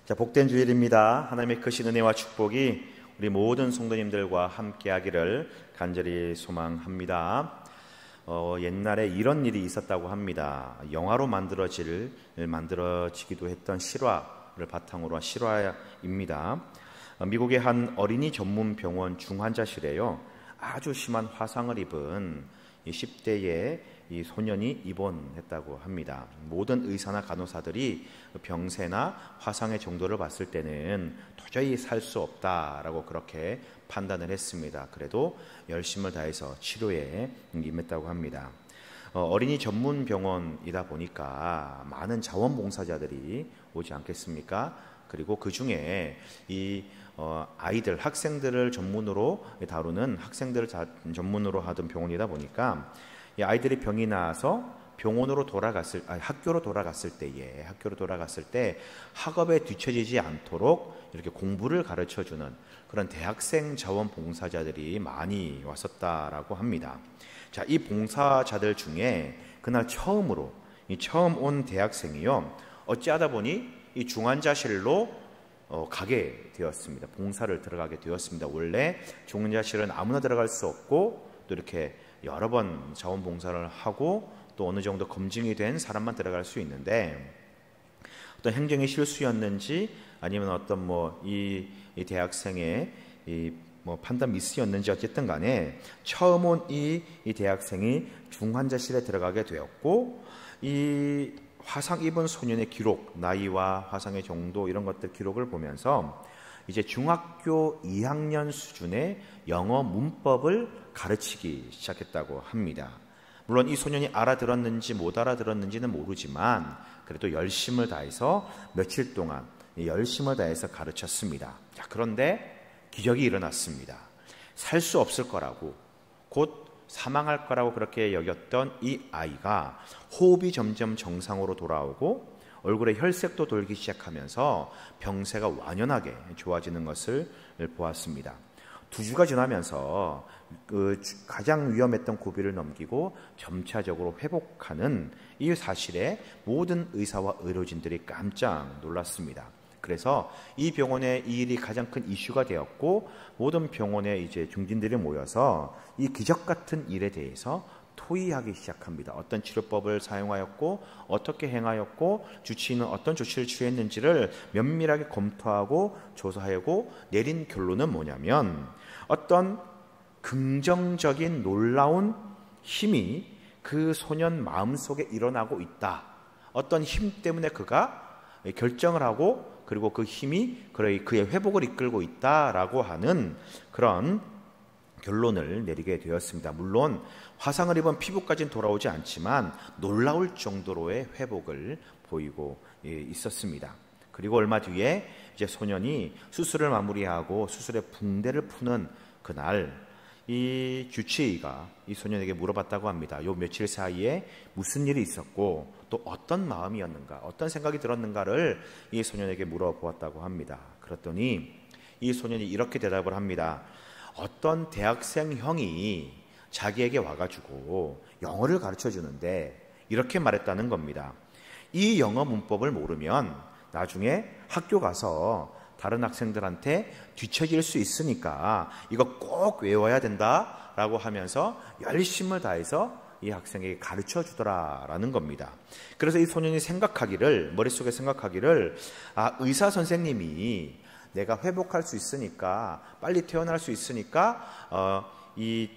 자, 복된 주일입니다. 하나님의 크신 은혜와 축복이 우리 모든 성도님들과 함께하기를 간절히 소망합니다. 옛날에 이런 일이 있었다고 합니다. 영화로 만들어지기도 했던 실화를 바탕으로 한 실화입니다. 미국의 한 어린이 전문 병원 중환자실에요, 아주 심한 화상을 입은 10대의 이 소년이 입원했다고 합니다. 모든 의사나 간호사들이 병세나 화상의 정도를 봤을 때는 도저히 살 수 없다라고 그렇게 판단을 했습니다. 그래도 열심을 다해서 치료에 임했다고 합니다. 어린이 전문 병원이다 보니까 많은 자원봉사자들이 오지 않겠습니까? 그리고 그 중에 이 아이들, 학생들을 전문으로 다루는 학생들을 전문으로 하던 병원이다 보니까 이 아이들이 병이 나서 학교로 돌아갔을 때 학업에 뒤처지지 않도록 이렇게 공부를 가르쳐주는 그런 대학생 자원봉사자들이 많이 왔었다라고 합니다. 자, 이 봉사자들 중에 그날 처음 온 대학생이요, 어찌하다 보니 이 중환자실로 가게 되었습니다. 봉사를 들어가게 되었습니다. 원래 중환자실은 아무나 들어갈 수 없고, 또 이렇게 여러 번 자원봉사를 하고 또 어느 정도 검증이 된 사람만 들어갈 수 있는데, 어떤 행정의 실수였는지 아니면 어떤 이 대학생의 판단 미스였는지 어쨌든 간에 처음 온 이 대학생이 중환자실에 들어가게 되었고, 이 화상 입은 소년의 기록, 나이와 화상의 정도 이런 것들 기록을 보면서 이제 중학교 2학년 수준의 영어 문법을 가르치기 시작했다고 합니다. 물론 이 소년이 알아들었는지 못 알아들었는지는 모르지만 그래도 열심을 다해서 며칠 동안 열심을 다해서 가르쳤습니다. 자, 그런데 기적이 일어났습니다. 살 수 없을 거라고, 곧 사망할 거라고 그렇게 여겼던 이 아이가 호흡이 점점 정상으로 돌아오고 얼굴에 혈색도 돌기 시작하면서 병세가 완연하게 좋아지는 것을 보았습니다. 2주가 지나면서 가장 위험했던 고비를 넘기고 점차적으로 회복하는 이 사실에 모든 의사와 의료진들이 깜짝 놀랐습니다. 그래서 이 병원의 이 일이 가장 큰 이슈가 되었고, 모든 병원의 이제 중진들이 모여서 이 기적 같은 일에 대해서 토의하기 시작합니다. 어떤 치료법을 사용하였고, 어떻게 행하였고, 주치의는 어떤 조치를 취했는지를 면밀하게 검토하고 조사하고 내린 결론은 뭐냐면, 어떤 긍정적인 놀라운 힘이 그 소년 마음속에 일어나고 있다. 어떤 힘 때문에 그가 결정을 하고, 그리고 그 힘이 그의 회복을 이끌고 있다라고 하는 그런 결론을 내리게 되었습니다. 물론 화상을 입은 피부까지는 돌아오지 않지만 놀라울 정도로의 회복을 보이고 있었습니다. 그리고 얼마 뒤에 이제 소년이 수술을 마무리하고 수술의 붕대를 푸는 그날, 이 주치의가 이 소년에게 물어봤다고 합니다. 요 며칠 사이에 무슨 일이 있었고 또 어떤 마음이었는가, 어떤 생각이 들었는가를 이 소년에게 물어보았다고 합니다. 그랬더니 이 소년이 이렇게 대답을 합니다. 어떤 대학생 형이 자기에게 와가지고 영어를 가르쳐 주는데 이렇게 말했다는 겁니다. 이 영어 문법을 모르면 나중에 학교 가서 다른 학생들한테 뒤처질 수 있으니까 이거 꼭 외워야 된다라고 하면서 열심을 다해서 이 학생에게 가르쳐 주더라라는 겁니다. 그래서 이 소년이 머릿속에 생각하기를, 의사 선생님이 내가 회복할 수 있으니까, 빨리 퇴원할 수 있으니까 이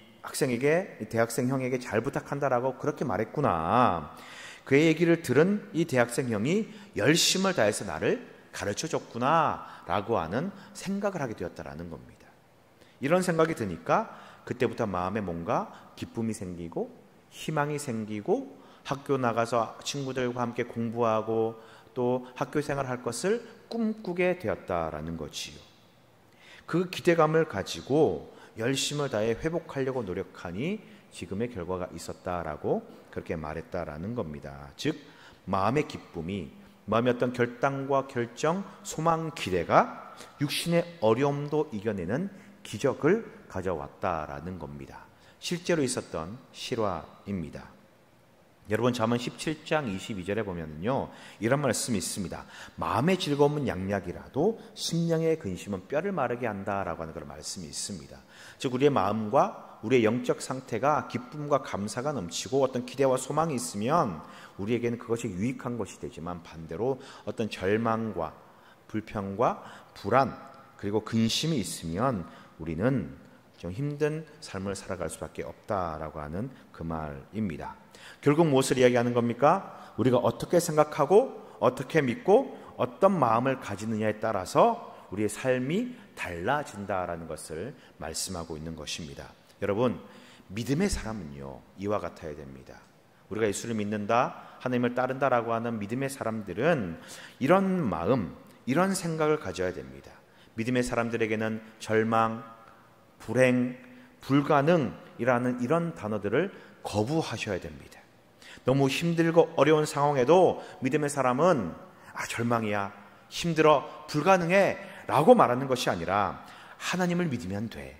대학생 형에게 잘 부탁한다라고 그렇게 말했구나. 그의 얘기를 들은 이 대학생 형이 열심을 다해서 나를 가르쳐줬구나 라고 하는 생각을 하게 되었다라는 겁니다. 이런 생각이 드니까 그때부터 마음에 뭔가 기쁨이 생기고 희망이 생기고, 학교 나가서 친구들과 함께 공부하고 또 학교 생활할 것을 꿈꾸게 되었다라는 거지요. 그 기대감을 가지고 열심을 다해 회복하려고 노력하니 지금의 결과가 있었다라고 그렇게 말했다라는 겁니다. 즉, 마음의 기쁨이, 마음의 어떤 결단과 결정, 소망, 기대가 육신의 어려움도 이겨내는 기적을 가져왔다라는 겁니다. 실제로 있었던 실화입니다. 여러분 잠언 17장 22절에 보면요 이런 말씀이 있습니다. 마음의 즐거움은 양약이라도 심령의 근심은 뼈를 마르게 한다라고 하는 그런 말씀이 있습니다. 즉 우리의 마음과 우리의 영적 상태가 기쁨과 감사가 넘치고 어떤 기대와 소망이 있으면 우리에게는 그것이 유익한 것이 되지만 반대로 어떤 절망과 불평과 불안 그리고 근심이 있으면 우리는 좀 힘든 삶을 살아갈 수밖에 없다라고 하는 그 말입니다. 결국 무엇을 이야기하는 겁니까? 우리가 어떻게 생각하고 어떻게 믿고 어떤 마음을 가지느냐에 따라서 우리의 삶이 달라진다라는 것을 말씀하고 있는 것입니다. 여러분 믿음의 사람은요 이와 같아야 됩니다. 우리가 예수를 믿는다, 하나님을 따른다라고 하는 믿음의 사람들은 이런 마음, 이런 생각을 가져야 됩니다. 믿음의 사람들에게는 절망, 불행, 불가능이라는 이런 단어들을 거부하셔야 됩니다. 너무 힘들고 어려운 상황에도 믿음의 사람은 절망이야, 힘들어, 불가능해 라고 말하는 것이 아니라 하나님을 믿으면 돼,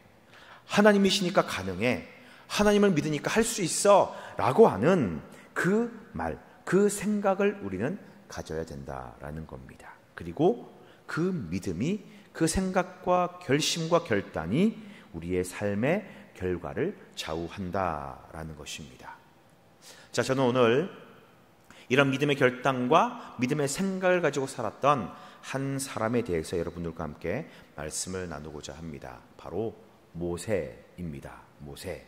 하나님이시니까 가능해, 하나님을 믿으니까 할 수 있어 라고 하는 그 말, 그 생각을 우리는 가져야 된다라는 겁니다. 그리고 그 믿음이, 그 생각과 결심과 결단이 우리의 삶의 결과를 좌우한다라는 것입니다. 자, 저는 오늘 이런 믿음의 결단과 믿음의 생각을 가지고 살았던 한 사람에 대해서 여러분들과 함께 말씀을 나누고자 합니다. 바로 모세입니다. 모세.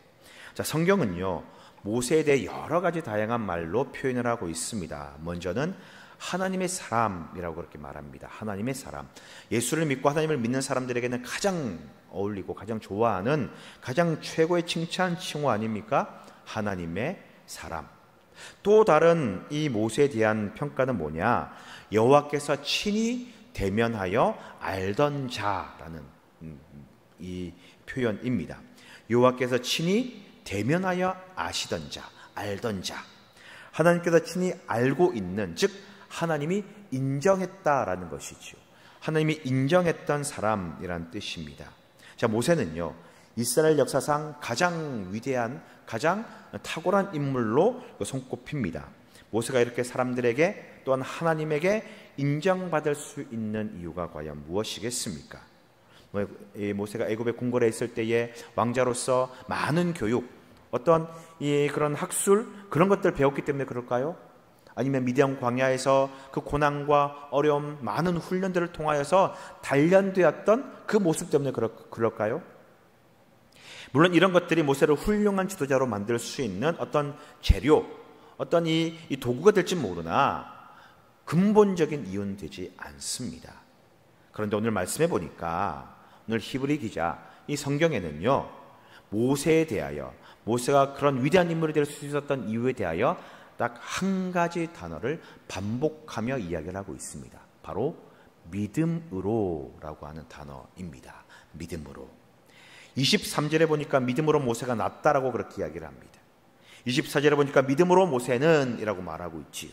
자, 성경은요 모세에 대해 여러 가지 다양한 말로 표현을 하고 있습니다. 먼저는 하나님의 사람이라고 그렇게 말합니다. 하나님의 사람. 예수를 믿고 하나님을 믿는 사람들에게는 가장 어울리고 가장 좋아하는 가장 최고의 칭찬 칭호 아닙니까? 하나님의 사람. 또 다른 이 모세에 대한 평가는 뭐냐? 여호와께서 친히 대면하여 알던 자라는 이 표현입니다. 여호와께서 친히 대면하여 아시던 자, 알던 자. 하나님께서 친히 알고 있는, 즉 하나님이 인정했다라는 것이죠. 하나님이 인정했던 사람이란 뜻입니다. 자, 모세는요 이스라엘 역사상 가장 위대한, 가장 탁월한 인물로 손꼽힙니다. 모세가 이렇게 사람들에게 또한 하나님에게 인정받을 수 있는 이유가 과연 무엇이겠습니까? 모세가 애굽에 궁궐에 있을 때에 왕자로서 많은 교육, 어떤 그런 학술, 그런 것들 배웠기 때문에 그럴까요? 아니면 미디안 광야에서 그 고난과 어려움, 많은 훈련들을 통하여서 단련되었던 그 모습 때문에 그럴까요? 물론 이런 것들이 모세를 훌륭한 지도자로 만들 수 있는 어떤 재료, 어떤 이 도구가 될지 모르나 근본적인 이유는 되지 않습니다. 그런데 오늘 말씀해 보니까 오늘 히브리 기자 이 성경에는요 모세에 대하여, 모세가 그런 위대한 인물이 될 수 있었던 이유에 대하여 딱 한 가지 단어를 반복하며 이야기를 하고 있습니다. 바로 믿음으로라고 하는 단어입니다. 믿음으로. 23절에 보니까 믿음으로 모세가 낫다라고 그렇게 이야기를 합니다. 24절에 보니까 믿음으로 모세는 이라고 말하고 있지요.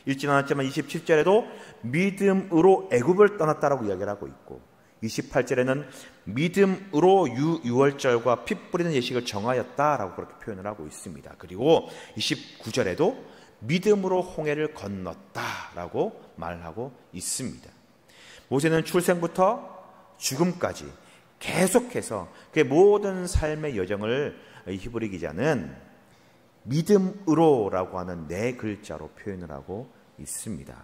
읽지는 않았지만 27절에도 믿음으로 애굽을 떠났다라고 이야기를 하고 있고, 28절에는 믿음으로 유월절과 피 뿌리는 예식을 정하였다라고 그렇게 표현을 하고 있습니다. 그리고 29절에도 믿음으로 홍해를 건넜다라고 말하고 있습니다. 모세는 출생부터 죽음까지 계속해서 그의 모든 삶의 여정을 히브리 기자는 믿음으로라고 하는 네 글자로 표현을 하고 있습니다.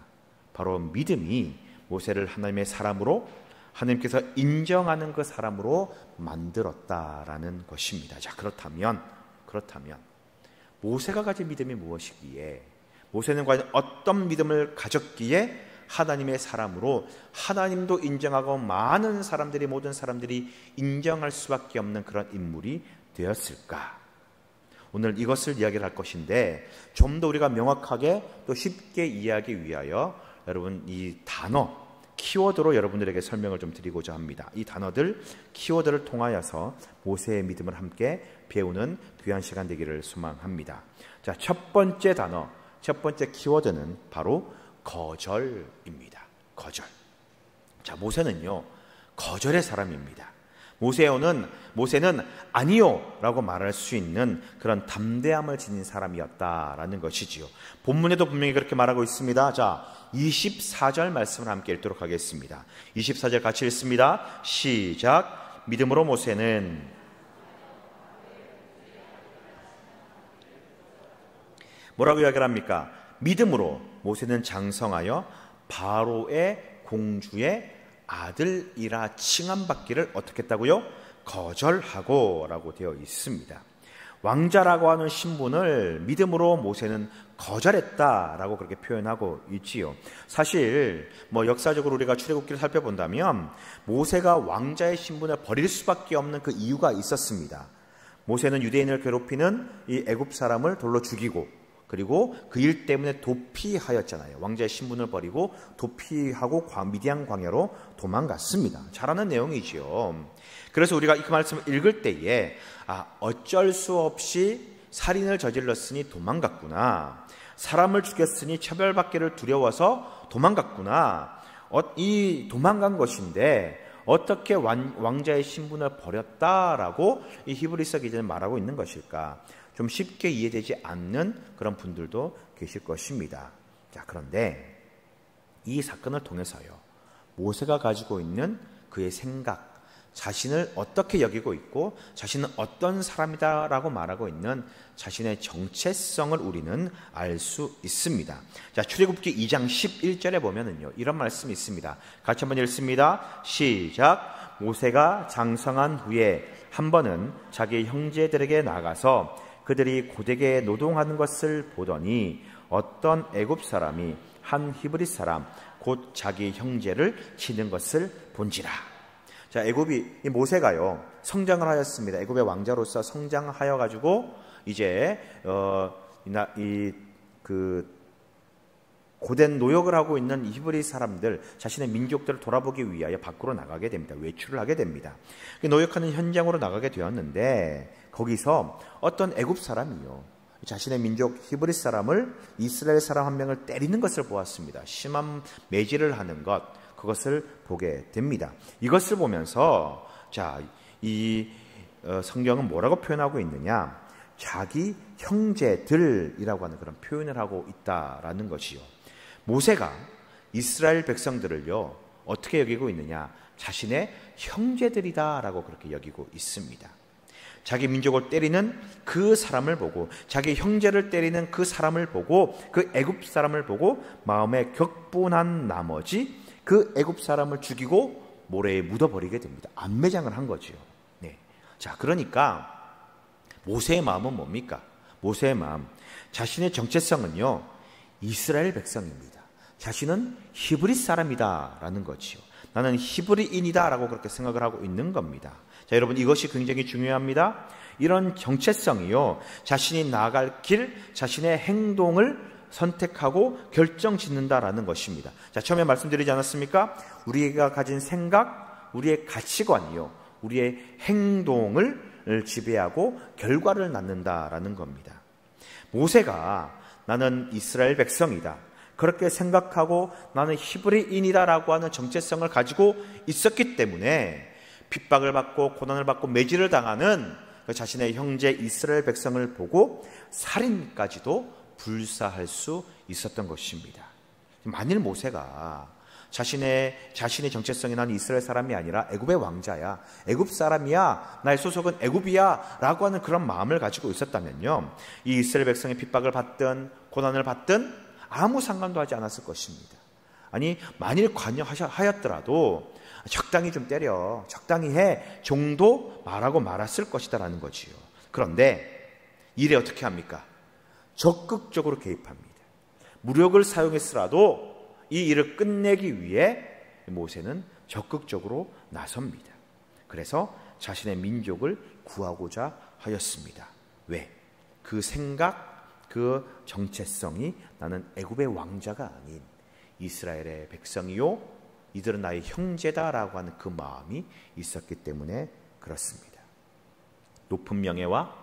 바로 믿음이 모세를 하나님의 사람으로, 하나님께서 인정하는 그 사람으로 만들었다라는 것입니다. 자, 그렇다면 모세가 가진 믿음이 무엇이기에, 모세는 과연 어떤 믿음을 가졌기에 하나님의 사람으로 하나님도 인정하고 많은 사람들이, 모든 사람들이 인정할 수밖에 없는 그런 인물이 되었을까? 오늘 이것을 이야기를 할 것인데, 좀 더 우리가 명확하게 또 쉽게 이해하기 위하여 여러분 이 단어, 키워드로 여러분들에게 설명을 좀 드리고자 합니다. 이 단어들, 키워드를 통하여서 모세의 믿음을 함께 배우는 귀한 시간 되기를 소망합니다. 자, 첫 번째 단어, 첫 번째 키워드는 바로 거절입니다. 거절. 자, 모세는요 거절의 사람입니다. 모세는 아니요 라고 말할 수 있는 그런 담대함을 지닌 사람이었다라는 것이지요. 본문에도 분명히 그렇게 말하고 있습니다. 자, 24절 말씀을 함께 읽도록 하겠습니다. 24절 같이 읽습니다. 시작. 믿음으로 모세는 뭐라고 이야기를 합니까? 믿음으로 모세는 장성하여 바로의 공주의 아들이라 칭함받기를 어떻게 했다고요? 거절하고 라고 되어 있습니다. 왕자라고 하는 신분을 믿음으로 모세는 거절했다라고 그렇게 표현하고 있지요. 사실 역사적으로 우리가 출애굽기를 살펴본다면 모세가 왕자의 신분을 버릴 수밖에 없는 그 이유가 있었습니다. 모세는 유대인을 괴롭히는 이 애굽 사람을 돌로 죽이고, 그리고 그 일 때문에 도피하였잖아요. 왕자의 신분을 버리고 도피하고 미디안 광야로 도망갔습니다. 잘 아는 내용이지요. 그래서 우리가 그 말씀을 읽을 때에 어쩔 수 없이 살인을 저질렀으니 도망갔구나, 사람을 죽였으니 처벌받기를 두려워서 도망갔구나, 이 도망간 것인데 어떻게 왕자의 신분을 버렸다라고 이 히브리서 기자는 말하고 있는 것일까? 좀 쉽게 이해되지 않는 그런 분들도 계실 것입니다. 자, 그런데 이 사건을 통해서요, 모세가 가지고 있는 그의 생각, 자신을 어떻게 여기고 있고 자신은 어떤 사람이다라고 말하고 있는 자신의 정체성을 우리는 알 수 있습니다. 자, 출애굽기 2장 11절에 보면은요, 이런 말씀이 있습니다. 같이 한번 읽습니다. 시작. 모세가 장성한 후에 한 번은 자기 형제들에게 나가서 그들이 고되게 노동하는 것을 보더니 어떤 애굽 사람이 한 히브리 사람 곧 자기 형제를 치는 것을 본지라. 자, 이 모세가요 성장을 하였습니다. 애굽의 왕자로서 성장하여 가지고 이제 고된 노역을 하고 있는 히브리 사람들, 자신의 민족들을 돌아보기 위하여 밖으로 나가게 됩니다. 외출을 하게 됩니다. 노역하는 현장으로 나가게 되었는데 거기서 어떤 애굽 사람이요, 자신의 민족 히브리 사람을, 이스라엘 사람 한 명을 때리는 것을 보았습니다. 심한 매질을 하는 것, 그것을 보게 됩니다. 이것을 보면서 이 성경은 뭐라고 표현하고 있느냐? 자기 형제들이라고 하는 그런 표현을 하고 있다라는 것이요. 모세가 이스라엘 백성들을요 어떻게 여기고 있느냐? 자신의 형제들이다라고 그렇게 여기고 있습니다. 자기 민족을 때리는 그 사람을 보고, 자기 형제를 때리는 그 사람을 보고, 그 애굽 사람을 보고 마음에 격분한 나머지 그 애굽 사람을 죽이고 모래에 묻어버리게 됩니다. 안매장을 한 거지요. 네. 자, 그러니까 모세의 마음은 뭡니까? 모세의 마음, 자신의 정체성은요 이스라엘 백성입니다. 자신은 히브리 사람이다라는 거지요. 나는 히브리인이다라고 그렇게 생각을 하고 있는 겁니다. 자, 여러분, 이것이 굉장히 중요합니다. 이런 정체성이요, 자신이 나아갈 길, 자신의 행동을 선택하고 결정짓는다라는 것입니다. 자, 처음에 말씀드리지 않았습니까? 우리가 가진 생각, 우리의 가치관이요, 우리의 행동을 지배하고 결과를 낳는다라는 겁니다. 모세가 나는 이스라엘 백성이다, 그렇게 생각하고 나는 히브리인이다라고 하는 정체성을 가지고 있었기 때문에 핍박을 받고 고난을 받고 매질을 당하는 자신의 형제 이스라엘 백성을 보고 살인까지도 불사할 수 있었던 것입니다. 만일 모세가 자신의 정체성이 나는 이스라엘 사람이 아니라 애굽의 왕자야, 애굽 사람이야, 나의 소속은 애굽이야 라고 하는 그런 마음을 가지고 있었다면요, 이 이스라엘 백성의 핍박을 받든 고난을 받든 아무 상관도 하지 않았을 것입니다. 아니, 만일 관여하였더라도 적당히 좀 때려, 적당히 해 정도 말하고 말았을 것이다라는 거지요. 그런데 일에 어떻게 합니까? 적극적으로 개입합니다. 무력을 사용했으라도 이 일을 끝내기 위해 모세는 적극적으로 나섭니다. 그래서 자신의 민족을 구하고자 하였습니다. 왜? 그 생각, 그 정체성이 나는 애굽의 왕자가 아닌 이스라엘의 백성이요, 이들은 나의 형제다라고 하는 그 마음이 있었기 때문에 그렇습니다. 높은 명예와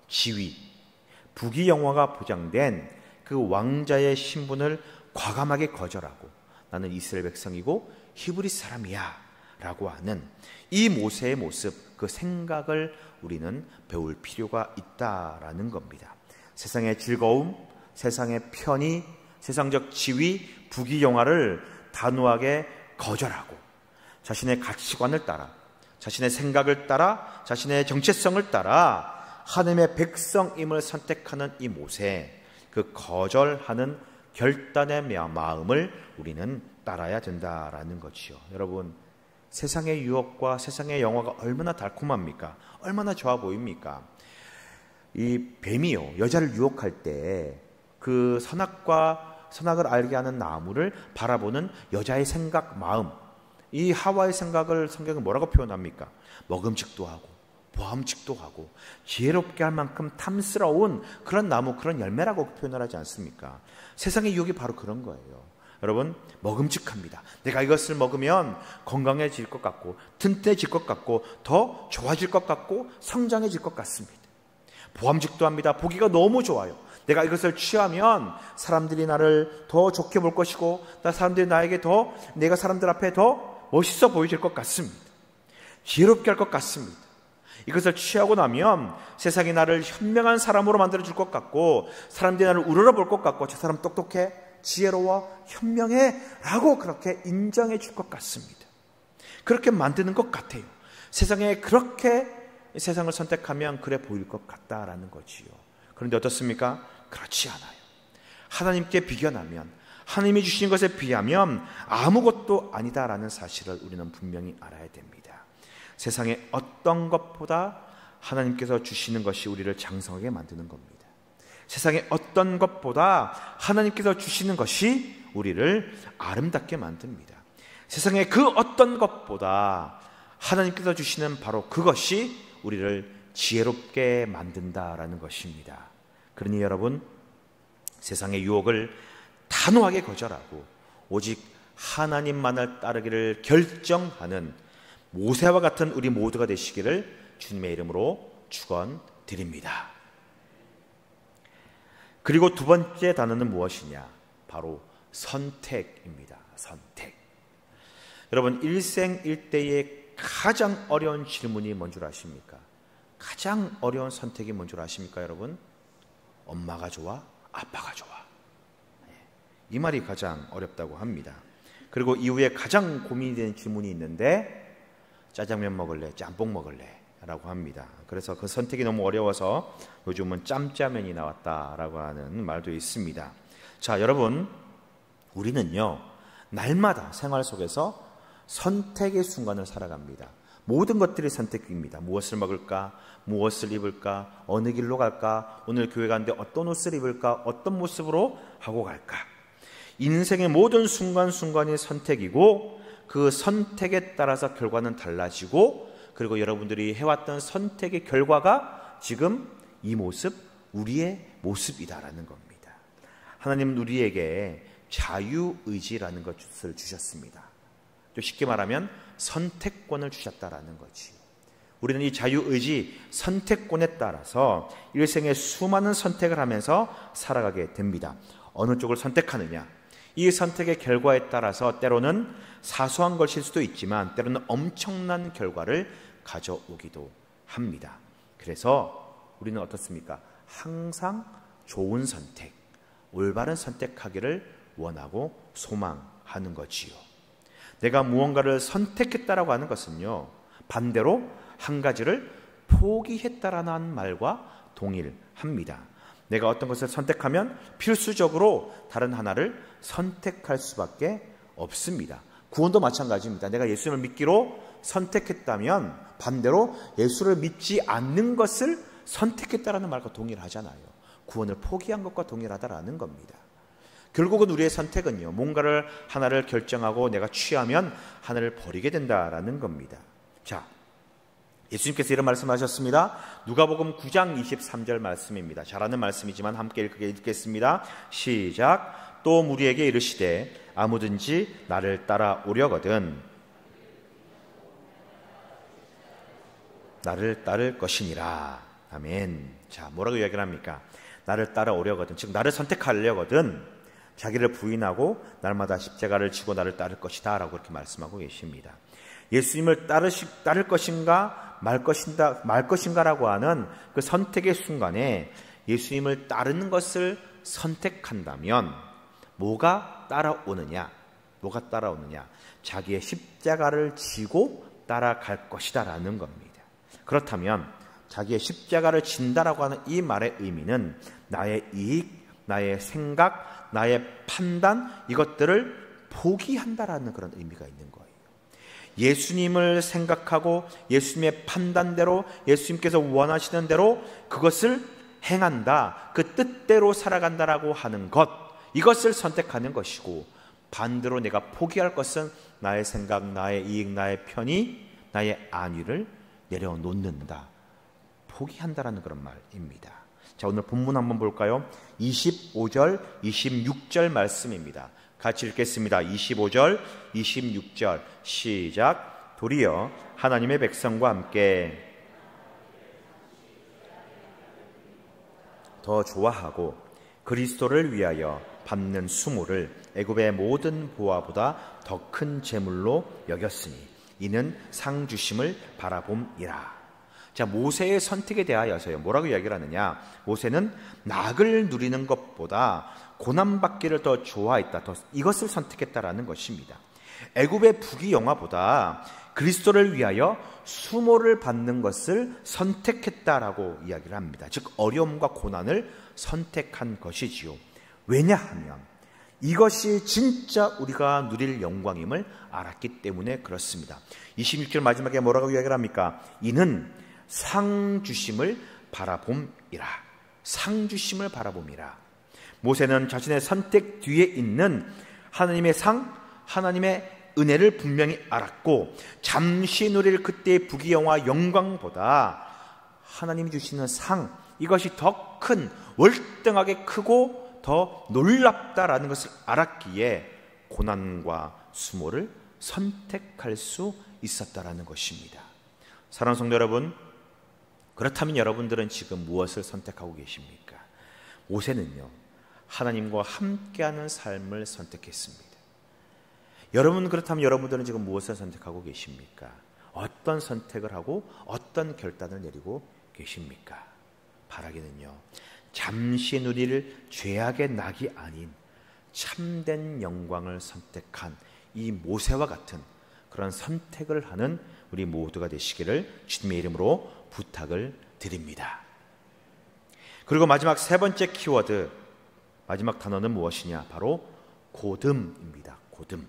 지위, 부귀영화가 보장된 그 왕자의 신분을 과감하게 거절하고 나는 이스라엘 백성이고 히브리 사람이야 라고 하는 이 모세의 모습, 그 생각을 우리는 배울 필요가 있다라는 겁니다. 세상의 즐거움, 세상의 편의, 세상적 지위, 부귀영화를 단호하게 거절하고 자신의 가치관을 따라, 자신의 생각을 따라, 자신의 정체성을 따라 하나님의 백성임을 선택하는 이 모세, 그 거절하는 결단의 마음을 우리는 따라야 된다라는 것이요. 여러분, 세상의 유혹과 세상의 영화가 얼마나 달콤합니까? 얼마나 좋아 보입니까? 이 뱀이요, 여자를 유혹할 때 그 선악을 알게 하는 나무를 바라보는 여자의 생각, 마음, 이 하와의 생각을 성경은 뭐라고 표현합니까? 먹음직도 하고 보암직도 하고 지혜롭게 할 만큼 탐스러운 그런 나무, 그런 열매라고 표현을 하지 않습니까? 세상의 유혹이 바로 그런 거예요. 여러분, 먹음직합니다. 내가 이것을 먹으면 건강해질 것 같고 튼튼해질 것 같고 더 좋아질 것 같고 성장해질 것 같습니다. 보암직도 합니다. 보기가 너무 좋아요. 내가 이것을 취하면 사람들이 나를 더 좋게 볼 것이고 사람들이 나에게 내가 사람들 앞에 더 멋있어 보여질 것 같습니다. 지혜롭게 할 것 같습니다. 이것을 취하고 나면 세상이 나를 현명한 사람으로 만들어줄 것 같고 사람들이 나를 우러러볼 것 같고 저 사람 똑똑해, 지혜로워, 현명해 라고 그렇게 인정해 줄 것 같습니다. 그렇게 만드는 것 같아요. 세상에 그렇게 세상을 선택하면 그래 보일 것 같다라는 거지요. 그런데 어떻습니까? 그렇지 않아요. 하나님께 비견하면, 하나님이 주신 것에 비하면 아무것도 아니다라는 사실을 우리는 분명히 알아야 됩니다. 세상의 어떤 것보다 하나님께서 주시는 것이 우리를 장성하게 만드는 겁니다. 세상의 어떤 것보다 하나님께서 주시는 것이 우리를 아름답게 만듭니다. 세상의 그 어떤 것보다 하나님께서 주시는 바로 그것이 우리를 지혜롭게 만든다라는 것입니다. 그러니 여러분, 세상의 유혹을 단호하게 거절하고 오직 하나님만을 따르기를 결정하는 모세와 같은 우리 모두가 되시기를 주님의 이름으로 축원드립니다. 그리고 두 번째 단어는 무엇이냐? 바로 선택입니다. 선택. 여러분, 일생일대의 가장 어려운 질문이 뭔 줄 아십니까? 가장 어려운 선택이 뭔 줄 아십니까, 여러분? 엄마가 좋아? 아빠가 좋아? 이 말이 가장 어렵다고 합니다. 그리고 이후에 가장 고민이 되는 질문이 있는데 짜장면 먹을래? 짬뽕 먹을래? 라고 합니다. 그래서 그 선택이 너무 어려워서 요즘은 짬짜면이 나왔다라고 하는 말도 있습니다. 자, 여러분, 우리는요 날마다 생활 속에서 선택의 순간을 살아갑니다. 모든 것들이 선택입니다. 무엇을 먹을까? 무엇을 입을까? 어느 길로 갈까? 오늘 교회 가는데 어떤 옷을 입을까? 어떤 모습으로 하고 갈까? 인생의 모든 순간순간이 선택이고 그 선택에 따라서 결과는 달라지고 그리고 여러분들이 해왔던 선택의 결과가 지금 이 모습, 우리의 모습이다라는 겁니다. 하나님은 우리에게 자유의지라는 것을 주셨습니다. 또 쉽게 말하면 선택권을 주셨다라는 거지. 우리는 이 자유의지, 선택권에 따라서 일생의 수많은 선택을 하면서 살아가게 됩니다. 어느 쪽을 선택하느냐, 이 선택의 결과에 따라서 때로는 사소한 것일 수도 있지만 때로는 엄청난 결과를 가져오기도 합니다. 그래서 우리는 어떻습니까? 항상 좋은 선택, 올바른 선택하기를 원하고 소망하는 거지요. 내가 무언가를 선택했다라고 하는 것은요, 반대로 한 가지를 포기했다라는 말과 동일합니다. 내가 어떤 것을 선택하면 필수적으로 다른 하나를 선택할 수밖에 없습니다. 구원도 마찬가지입니다. 내가 예수님을 믿기로 선택했다면 반대로 예수를 믿지 않는 것을 선택했다라는 말과 동일하잖아요. 구원을 포기한 것과 동일하다라는 겁니다. 결국은 우리의 선택은요, 뭔가를 하나를 결정하고 내가 취하면 하나를 버리게 된다라는 겁니다. 자, 예수님께서 이런 말씀하셨습니다. 누가복음 9장 23절 말씀입니다. 잘 아는 말씀이지만 함께 읽겠습니다. 시작. 또 무리에게 이르시되 아무든지 나를 따라오려거든 나를 따를 것이니라. 아멘. 자, 뭐라고 이야기를 합니까? 나를 따라오려거든, 즉 나를 선택하려거든 자기를 부인하고 날마다 십자가를 지고 나를 따를 것이다 라고 그렇게 말씀하고 계십니다. 예수님을 따를 것인가 말 것인가라고 하는 그 선택의 순간에 예수님을 따르는 것을 선택한다면 뭐가 따라오느냐? 자기의 십자가를 지고 따라갈 것이다라는 겁니다. 그렇다면 자기의 십자가를 진다라고 하는 이 말의 의미는 나의 이익, 나의 생각, 나의 판단, 이것들을 포기한다라는 그런 의미가 있는 거예요. 예수님을 생각하고 예수님의 판단대로, 예수님께서 원하시는 대로 그것을 행한다, 그 뜻대로 살아간다라고 하는 것, 이것을 선택하는 것이고, 반대로 내가 포기할 것은 나의 생각, 나의 이익, 나의 편의, 나의 안위를 내려놓는다, 포기한다라는 그런 말입니다. 자, 오늘 본문 한번 볼까요? 25절, 26절 말씀입니다. 같이 읽겠습니다. 25절, 26절 시작. 도리어 하나님의 백성과 함께 더 좋아하고 그리스도를 위하여 받는 수모를 애굽의 모든 보화보다 더 큰 재물로 여겼으니 이는 상 주심을 바라봄이라. 자, 모세의 선택에 대하여서요, 뭐라고 이야기를 하느냐? 모세는 낙을 누리는 것보다 고난받기를 더 좋아했다, 이것을 선택했다라는 것입니다. 애굽의 부귀영화보다 그리스도를 위하여 수모를 받는 것을 선택했다라고 이야기를 합니다. 즉 어려움과 고난을 선택한 것이지요. 왜냐하면 이것이 진짜 우리가 누릴 영광임을 알았기 때문에 그렇습니다. 26절 마지막에 뭐라고 이야기를 합니까? 이는 상 주심을 바라봄이라. 상 주심을 바라봄이라. 모세는 자신의 선택 뒤에 있는 하나님의 상, 하나님의 은혜를 분명히 알았고, 잠시 누릴 그때의 부귀영화 영광보다 하나님이 주시는 상, 이것이 더 큰, 월등하게 크고 더 놀랍다라는 것을 알았기에 고난과 수모를 선택할 수 있었다라는 것입니다. 사랑하는 성도 여러분, 그렇다면 여러분들은 지금 무엇을 선택하고 계십니까? 모세는요, 하나님과 함께하는 삶을 선택했습니다. 여러분, 그렇다면 여러분들은 지금 무엇을 선택하고 계십니까? 어떤 선택을 하고 어떤 결단을 내리고 계십니까? 바라기는요, 잠시 누릴 죄악의 낙이 아닌 참된 영광을 선택한 이 모세와 같은 그런 선택을 하는 우리 모두가 되시기를 주님의 이름으로 부탁을 드립니다. 그리고 마지막 세 번째 키워드, 마지막 단어는 무엇이냐? 바로 고듬입니다. 고듬,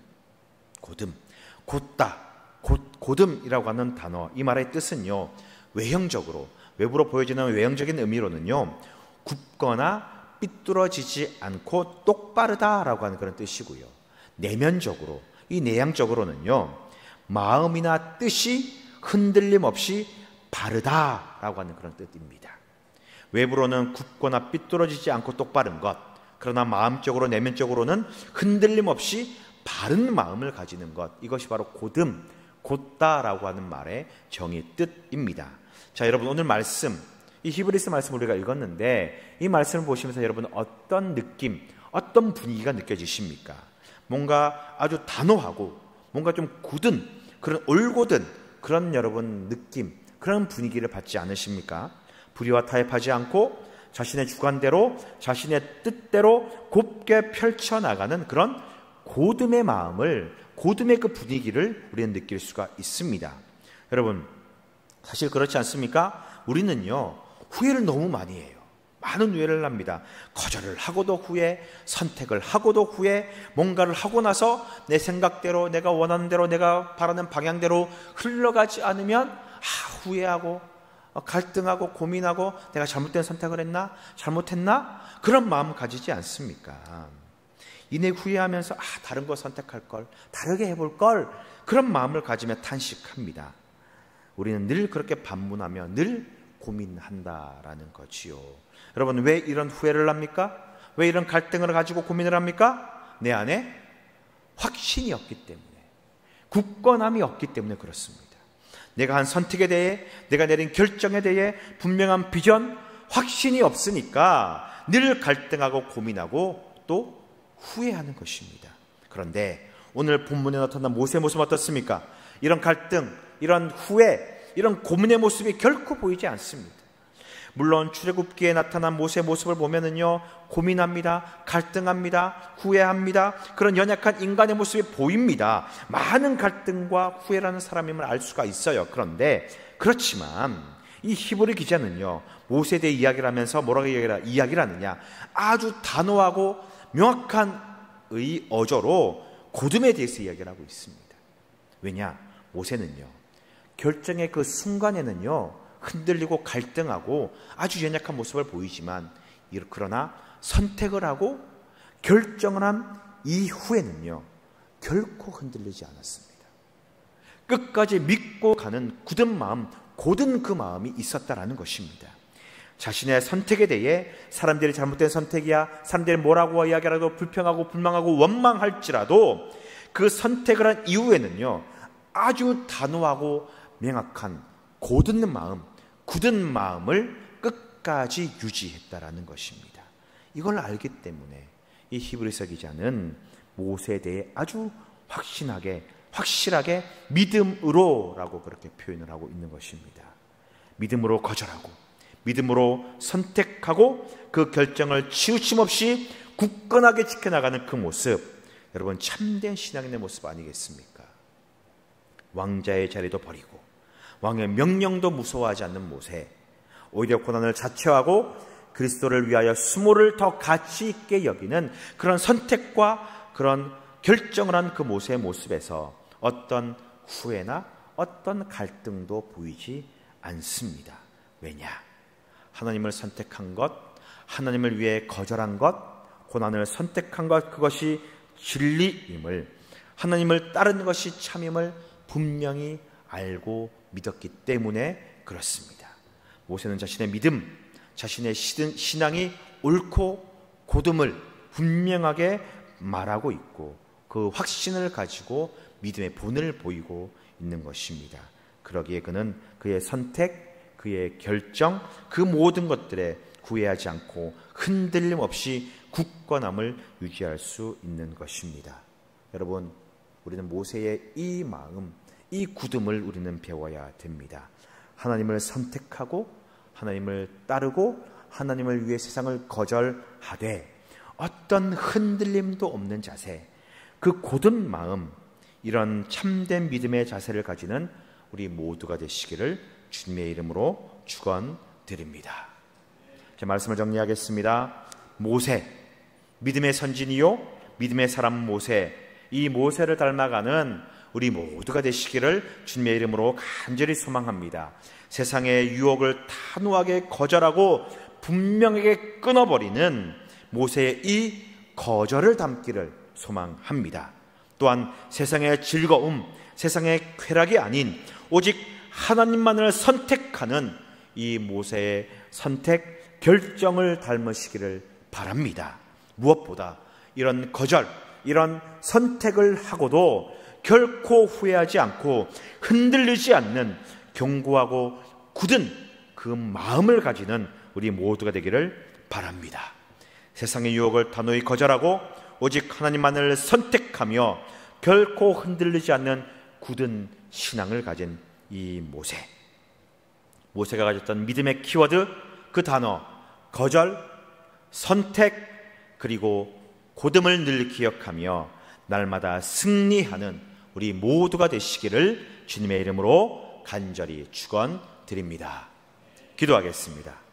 곧다, 고듬이라고 하는 단어, 이 말의 뜻은요, 외형적으로, 외부로 보여지는 외형적인 의미로는요, 굽거나 삐뚤어지지 않고 똑바르다라고 하는 그런 뜻이고요. 내면적으로, 이 내향적으로는요, 마음이나 뜻이 흔들림 없이 바르다라고 하는 그런 뜻입니다. 외부로는 굽거나 삐뚤어지지 않고 똑바른 것, 그러나 마음적으로, 내면적으로는 흔들림 없이 바른 마음을 가지는 것, 이것이 바로 고듬, 곧다라고 하는 말의 정의 뜻입니다. 자, 여러분, 오늘 말씀, 이 히브리서 말씀을 우리가 읽었는데 이 말씀을 보시면서 여러분 어떤 느낌, 어떤 분위기가 느껴지십니까? 뭔가 아주 단호하고 뭔가 좀 굳은, 그런 올곧은 그런 여러분 느낌, 그런 분위기를 받지 않으십니까? 불의와 타협하지 않고 자신의 주관대로, 자신의 뜻대로 곱게 펼쳐나가는 그런 고듬의 마음을, 고듬의 그 분위기를 우리는 느낄 수가 있습니다. 여러분, 사실 그렇지 않습니까? 우리는요, 후회를 너무 많이 해요. 많은 후회를 합니다. 거절을 하고도 후회, 선택을 하고도 후회, 뭔가를 하고 나서 내 생각대로, 내가 원하는 대로, 내가 바라는 방향대로 흘러가지 않으면 후회하고 갈등하고 고민하고 내가 잘못된 선택을 했나? 잘못했나? 그런 마음 가지지 않습니까? 이내 후회하면서 다른 거 선택할 걸, 다르게 해볼 걸, 그런 마음을 가지며 탄식합니다. 우리는 늘 그렇게 반문하며 늘 고민한다라는 거지요. 여러분, 왜 이런 후회를 합니까? 왜 이런 갈등을 가지고 고민을 합니까? 내 안에 확신이 없기 때문에, 굳건함이 없기 때문에 그렇습니다. 내가 한 선택에 대해, 내가 내린 결정에 대해 분명한 비전, 확신이 없으니까 늘 갈등하고 고민하고 또 후회하는 것입니다. 그런데 오늘 본문에 나타난 모세의 모습은 어떻습니까? 이런 갈등, 이런 후회, 이런 고민의 모습이 결코 보이지 않습니다. 물론 출애굽기에 나타난 모세의 모습을 보면은요, 고민합니다, 갈등합니다, 후회합니다. 그런 연약한 인간의 모습이 보입니다. 많은 갈등과 후회라는 사람임을 알 수가 있어요. 그런데 그렇지만 이 히브리 기자는요, 모세에 대해 이야기를 하면서 뭐라고 이야기를 하느냐, 아주 단호하고 명확한 어조로 고둠에 대해서 이야기를 하고 있습니다. 왜냐? 모세는요, 결정의 그 순간에는요, 흔들리고 갈등하고 아주 연약한 모습을 보이지만, 그러나 선택을 하고 결정을 한 이후에는요, 결코 흔들리지 않았습니다. 끝까지 믿고 가는 굳은 마음, 고든 그 마음이 있었다라는 것입니다. 자신의 선택에 대해 사람들이 잘못된 선택이야, 사람들이 뭐라고 이야기하라도 불평하고 불만하고 원망할지라도 그 선택을 한 이후에는요, 아주 단호하고 명확한 고든 마음, 굳은 마음을 끝까지 유지했다라는 것입니다. 이걸 알기 때문에 이 히브리서 기자는 모세에 대해 아주 확실하게 믿음으로라고 그렇게 표현을 하고 있는 것입니다. 믿음으로 거절하고 믿음으로 선택하고 그 결정을 치우침 없이 굳건하게 지켜나가는 그 모습, 여러분 참된 신앙인의 모습 아니겠습니까? 왕자의 자리도 버리고 왕의 명령도 무서워하지 않는 모세, 오히려 고난을 자처하고 그리스도를 위하여 수모를 더 가치 있게 여기는 그런 선택과 그런 결정을 한 그 모세의 모습에서 어떤 후회나 어떤 갈등도 보이지 않습니다. 왜냐? 하나님을 선택한 것, 하나님을 위해 거절한 것, 고난을 선택한 것, 그것이 진리임을, 하나님을 따르는 것이 참임을 분명히 알고 믿었기 때문에 그렇습니다. 모세는 자신의 믿음, 자신의 신앙이 옳고 고듬을 분명하게 말하고 있고 그 확신을 가지고 믿음의 본을 보이고 있는 것입니다. 그러기에 그는 그의 선택, 그의 결정, 그 모든 것들에 구애하지 않고 흔들림 없이 굳건함을 유지할 수 있는 것입니다. 여러분, 우리는 모세의 이 마음, 이 굳음을 우리는 배워야 됩니다. 하나님을 선택하고 하나님을 따르고 하나님을 위해 세상을 거절하되 어떤 흔들림도 없는 자세, 그 굳은 마음, 이런 참된 믿음의 자세를 가지는 우리 모두가 되시기를 주님의 이름으로 축원드립니다. 제 말씀을 정리하겠습니다. 모세, 믿음의 선진이요 믿음의 사람 모세, 이 모세를 닮아가는 우리 모두가 되시기를 주님의 이름으로 간절히 소망합니다. 세상의 유혹을 단호하게 거절하고 분명하게 끊어버리는 모세의 이 거절을 담기를 소망합니다. 또한 세상의 즐거움, 세상의 쾌락이 아닌 오직 하나님만을 선택하는 이 모세의 선택, 결정을 닮으시기를 바랍니다. 무엇보다 이런 거절, 이런 선택을 하고도 결코 후회하지 않고 흔들리지 않는 견고하고 굳은 그 마음을 가지는 우리 모두가 되기를 바랍니다. 세상의 유혹을 단호히 거절하고 오직 하나님만을 선택하며 결코 흔들리지 않는 굳은 신앙을 가진 이 모세가 가졌던 믿음의 키워드, 그 단어 거절, 선택, 그리고 고듬을 늘 기억하며 날마다 승리하는 우리 모두가 되시기를 주님의 이름으로 간절히 축원드립니다. 기도하겠습니다.